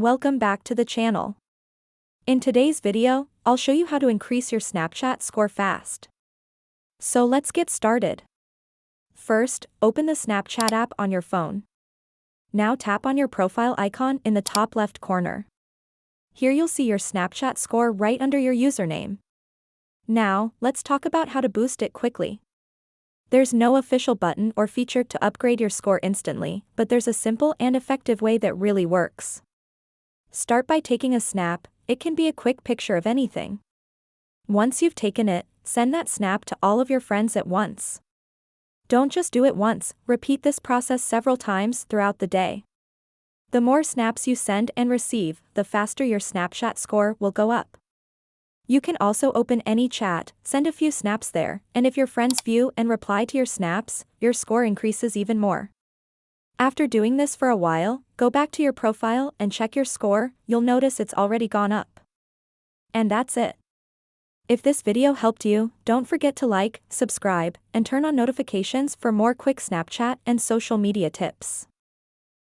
Welcome back to the channel. In today's video, I'll show you how to increase your Snapchat score fast. So let's get started. First, open the Snapchat app on your phone. Now tap on your profile icon in the top left corner. Here you'll see your Snapchat score right under your username. Now, let's talk about how to boost it quickly. There's no official button or feature to upgrade your score instantly, but there's a simple and effective way that really works. Start by taking a snap. It can be a quick picture of anything. Once you've taken it, send that snap to all of your friends at once. Don't just do it once, repeat this process several times throughout the day. The more snaps you send and receive, the faster your Snapchat score will go up. You can also open any chat, send a few snaps there, and if your friends view and reply to your snaps, your score increases even more. After doing this for a while, go back to your profile and check your score. You'll notice it's already gone up. And that's it. If this video helped you, don't forget to like, subscribe, and turn on notifications for more quick Snapchat and social media tips.